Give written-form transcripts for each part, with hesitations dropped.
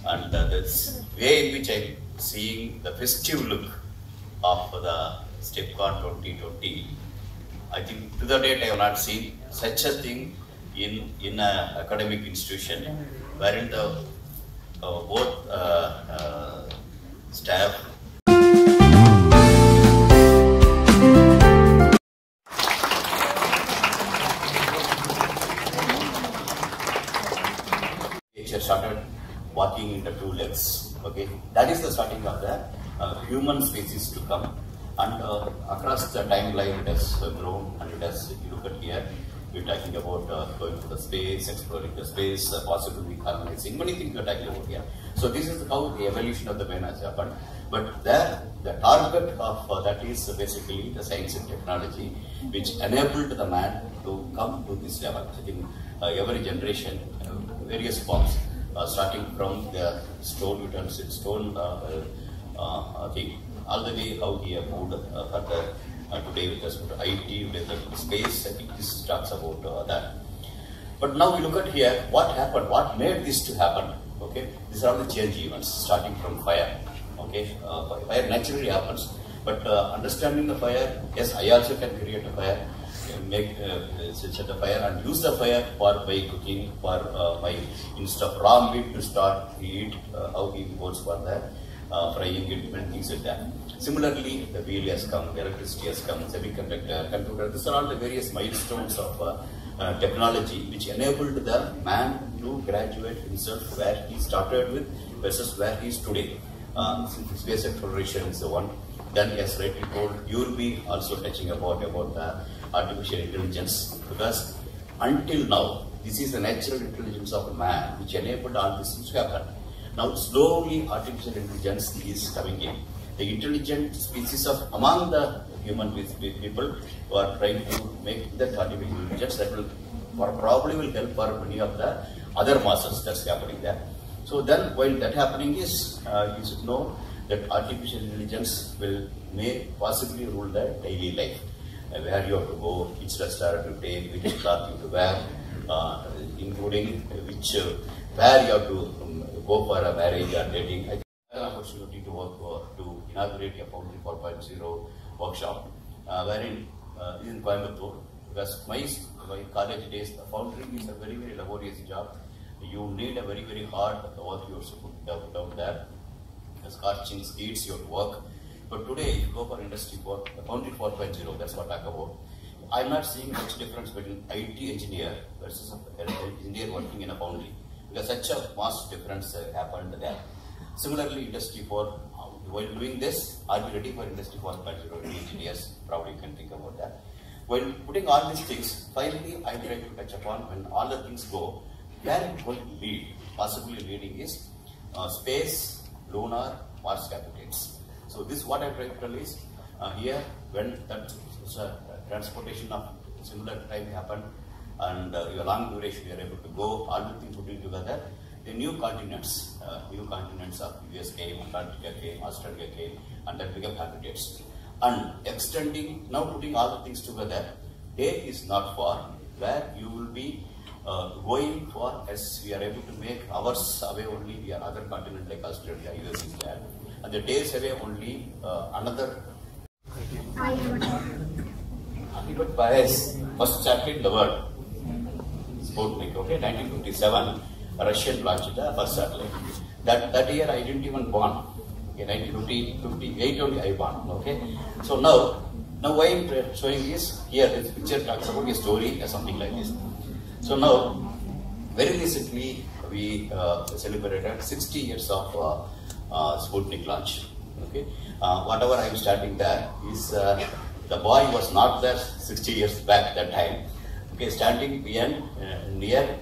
and this way in which I'm seeing the festive look of the STEPCONE 2020, I think to the date I have not seen such a thing in an academic institution wherein the both staff started walking in the two legs. Okay, that is the starting of the human species to come, and across the timeline it has grown, and it has, if you look at here, we're talking about going to the space, exploring the space, possibly harmonizing, many things we're talking about here. So this is how the evolution of the man has happened. But there, the target of that is basically the science and technology, which enabled the man to come to this level. I think every generation, various forms, starting from the stone utensils, stone thing, all the way how he have moved further. Today with us to IT, with the space, I think this talks about that. But now we look at here, what happened, what made this to happen? Okay, these are all the change events, starting from fire. Okay, fire naturally happens, but understanding the fire, yes, I also can create a fire, make set a fire and use the fire for by cooking, for by instead of raw meat to start heat, how he goes for that, frying it, and things like that. Similarly, the wheel has come, electricity has come, semiconductor, computer. These are all the various milestones of technology which enabled the man to graduate himself where he started with versus where he is today. Space exploration is the one. Then, as rightly told, you will be also touching about the artificial intelligence, because until now, this is the natural intelligence of man which enabled all this to happen. Now, slowly, artificial intelligence is coming in. The intelligent species of among the human people who are trying to make that artificial intelligence that will probably will help for many of the other masses that's happening there. So then, while that happening is, you should know that artificial intelligence may possibly rule the daily life. Where you have to go, which restaurant to take, which cloth you to wear, including which where you have to go for a marriage or dating. I think I have an opportunity to work to inaugurate a Foundry 4.0 workshop, wherein in Coimbatore, because my college days, the foundry is a very, very laborious job. You need a very, very hard work you have to put down there. The scorching heats your work. But today, if you go for industry 4, the Foundry 4.0, that's what I talk about. I'm not seeing much difference between IT engineer versus an engineer working in a foundry, because such a vast difference happened there. Similarly, industry 4, while doing this, are we ready for industry 4.0 engineers? Probably you can think about that. While putting all these things, finally, I try to touch upon when all the things go, where it will lead, possibly leading is space, lunar, Mars habitats. So this what I try to tell is, here when that transportation of similar time happened and your long duration you are able to go, all the things putting together, the new continents of US came, Antarctica came, Australia came, and that became habitats. And extending, now putting all the things together, day is not far where you will be going for, as we are able to make hours away only, we are other continent like Australia, US is there, and the days away only another. But bias, first satellite in the world, Sputnik, okay, 1957, Russian launched the first satellite. That year I didn't even born. Okay, 1958 only I born. Okay, so now why I'm showing is here. This picture talks about a story or something like this. So now, very recently we celebrated 60 years of Sputnik launch. Okay, whatever I'm starting there is the boy was not there 60 years back that time. Okay, standing near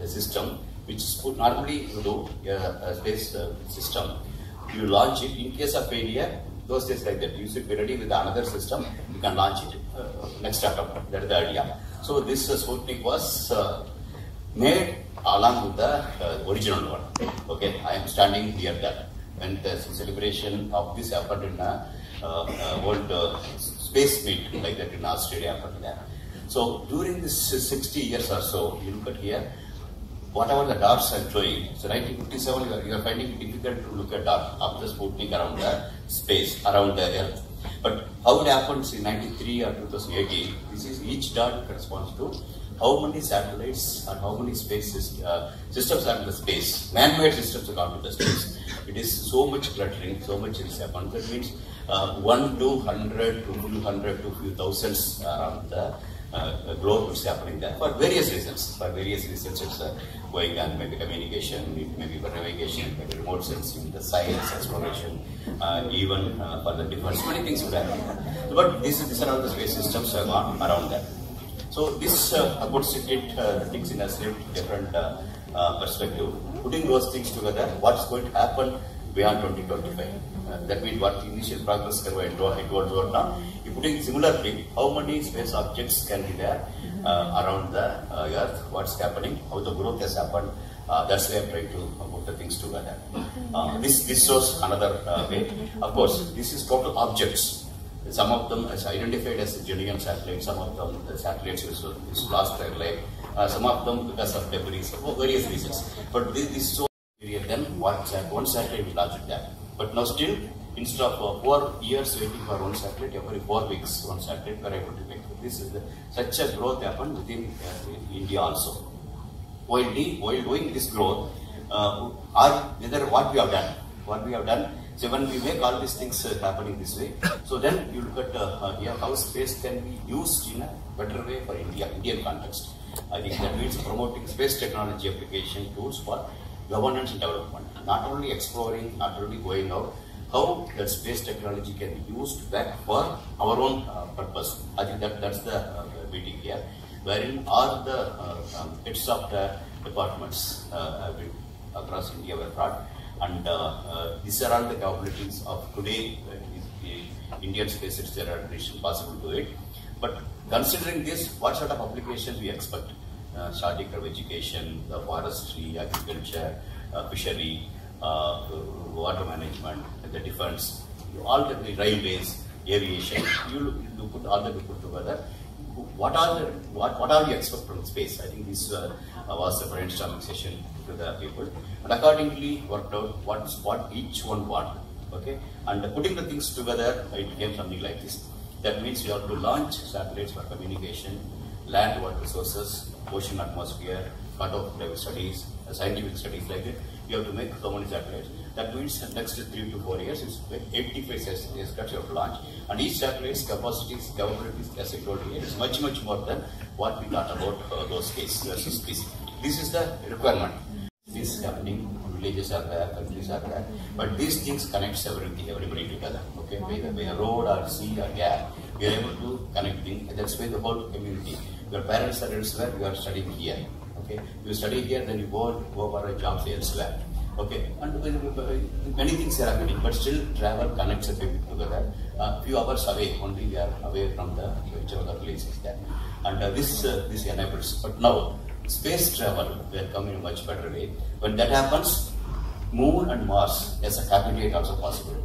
a system which normally you do a space system. You launch it in case of failure. Those days like that, you should be ready with another system. You can launch it next attempt. That is the idea. So this Sputnik was made along with the original one. Okay, I am standing near that. When the celebration of this happened in a world space meet like that in Australia happened there. So during this 60 years or so, you look at here, whatever the dots are showing, so 1957 you are finding it difficult to look at dot of the Sputnik around the space, around the Earth. But how it happens in 93 or 2018, this is each dot corresponds to how many satellites and how many systems are in the space. Man-made systems are gone to the space. It is so much cluttering, so much is happened. That means 1 to 100 to few hundred to few thousands around the globe is happening there for various reasons. For various reasons, it's going on, maybe communication, it may be for navigation, maybe remote sensing, the science, exploration, even for the defense. Many things would happen. But these are all the space systems around that. So this puts things in a slightly different perspective. Putting those things together, what's going to happen beyond 2025? That means what the initial progress curve I told you now. You putting similarly, how many space objects can be there around the Earth? What's happening? How the growth has happened? That's why I'm trying to put the things together. This shows another way. Of course, this is total objects. Some of them is identified as genuine satellites, some of them the satellites which lost their life, some of them because of debris, for various reasons. But this is so superior than one satellite we launched there. But now still, instead of 4 years waiting for one satellite, every 4 weeks one satellite we are able to make. This is such a growth happened within India also. While doing this growth, what we have done. So when we make all these things happening this way, so then you look at how space can be used in a better way for Indian context. I think that means promoting space technology application tools for governance and development. Not only exploring, not only going out, how that space technology can be used back for our own purpose. I think that's the meeting here, wherein all the heads of the departments across India were brought. And these are all the capabilities of today, the Indian space acceleration possible to it. But considering this, what sort of applications we expect? Starting from education, the forestry, agriculture, fishery, water management, the defense, all the railways, aviation. You put all that put together. What are we expect from space? I think this was a brainstorming session to the people, and accordingly worked out what each one want. Okay, and putting the things together, it became something like this. That means we have to launch satellites for communication, land water resources, ocean atmosphere, cartographic studies, scientific studies like that. You have to make so many satellites. That means the next 3 to 4 years is 85 satellites you have to launch, and each satellite's capacities, capabilities, as I told you, it is much more than what we thought about those cases versus this. This is the requirement. This is happening. Villages are there, countries are there, but these things connects everybody together. Okay, by a road or sea or gap, we are able to connect things. That's why the whole community. Your parents are elsewhere, you are studying here. Okay, you study here, then you go for a job elsewhere. Okay, and many things are happening, but still travel connects the people together. Few hours away, only we are away from the whichever places there, and this enables. But now space travel will come in a much better way. When that happens, Moon and Mars as a habitat also possible.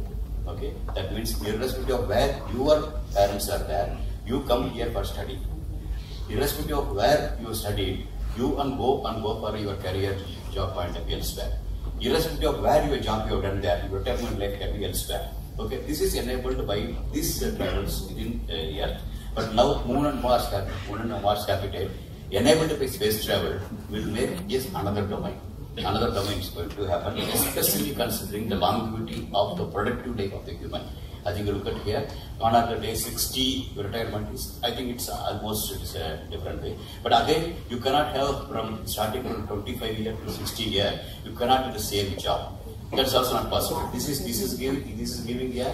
Okay, that means irrespective of where your parents are there, you come here for study. Irrespective of where you studied, you go for your career job point elsewhere. Irrespective of where your job you have done there, your retirement life can be elsewhere. Okay, this is enabled by these travels within Earth. But now Moon and Mars habitat enabled by space travel will make yes another domain. Another domain is going to happen, especially considering the longevity of the productive life of the human. I think you look at here, on the day 60 retirement is, I think it's almost a different way. But again, you cannot have from starting from 25 years to 60 years, you cannot do the same job. That's also not possible. This is giving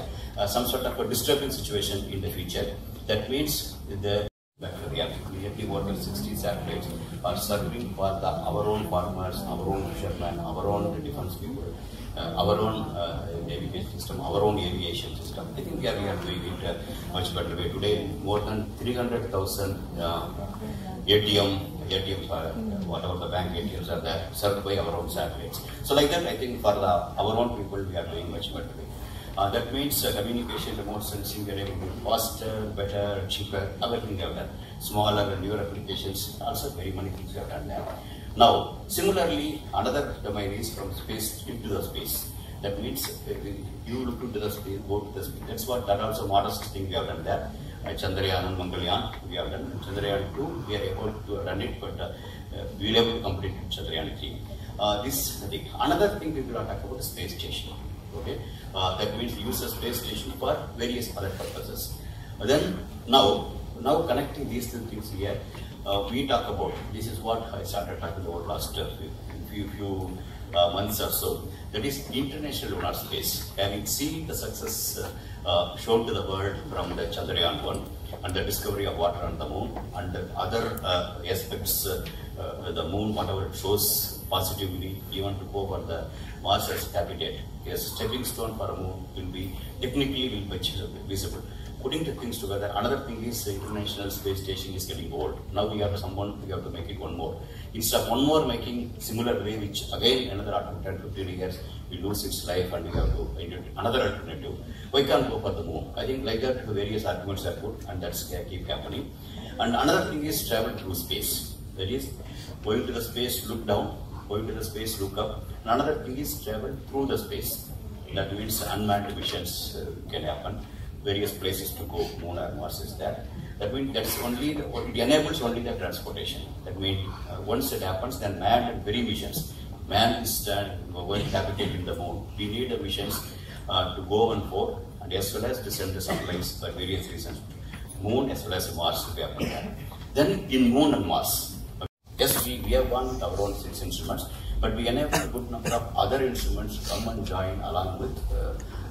some sort of a disturbing situation in the future. That means the immediately more than 60 satellites are serving for our own farmers, our own fishermen, our own defense people, our own navigation system, our own aviation system. I think we are doing it much better way. Today, more than 300,000 ATMs, whatever the bank ATMs are there, served by our own satellites. So like that, I think for our own people, we are doing much better way. That means communication, remote sensing, we are able to do faster, better, cheaper, everything we have done. Smaller and newer applications, also very many things we have done there. Now, similarly, another domain is from space into the space. That means you look into the space, go to the space. That's what, that also modest thing we have done there. Chandrayan and Mangalyan we have done. Chandrayan 2, we are able to run it, but we will able to complete Chandrayan 3. This thing. Another thing we will talk about is space station. Okay, that means use the space station for various other purposes. Then now connecting these two things here, we talk about, this is what I started talking about last few months or so, that is international lunar space. Having seen the success shown to the world from the Chandrayan 1 and the discovery of water on the moon and the other aspects, the moon, whatever it shows positively, even to go for the Mars as habitat, a stepping stone for a moon will be technically visible. Putting the things together, another thing is the International Space Station is getting old. Now we have to make it one more. Instead of one more making similar way, which again another 10-15 years will lose its life and we have to find another alternative. Why can't go for the moon? I think like that various arguments are put and that's keep happening. And another thing is travel through space. That is going to the space, look down, going to the space, look up. And another thing is travel through the space. That means unmanned missions can happen. Various places to go, moon or Mars is there. That means that's only, it enables only the transportation. That means once it happens, then manned and very missions. Man is going to habitate in the moon. We need the missions to go and forth and as well as to send the supplies for various reasons. Moon as well as Mars to happen there. Then in moon and Mars, yes, we have one our own 6 instruments, but we enable a good number of other instruments to come and join along with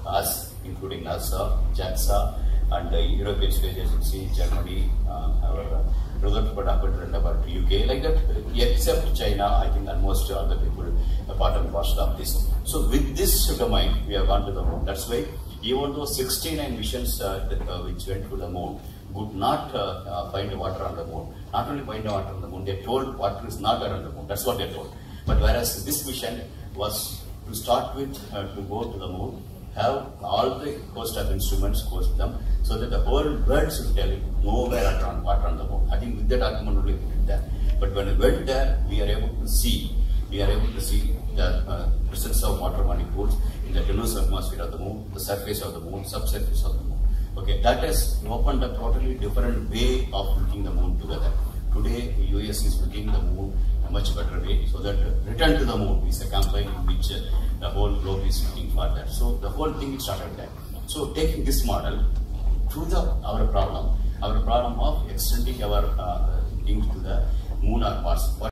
us, including NASA, JAXA, and the European Space Agency, Germany, our Rutherford and about UK, like that, except China, I think almost all the people are part and parcel of this. So with this domain, we have gone to the moon. That's why even though 69 missions which went to the moon would not find water on the moon. Not only find water on the moon, they told water is not there on the moon. That's what they told. But whereas this mission was to start with to go to the moon, have all the host of instruments host them, so that the whole world should tell it nowhere water on the moon. I think with that argument only we did that. But when we went there, we are able to see the presence of water molecules in the tenuous atmosphere of the moon, the surface of the moon, subsurface of the moon. Okay, that has opened a totally different way of looking the moon together. Today, the US is looking the moon in a much better way, so that return to the moon is a campaign in which the whole globe is looking for that. So the whole thing started there. So taking this model to our problem of extending our things to the moon or Mars.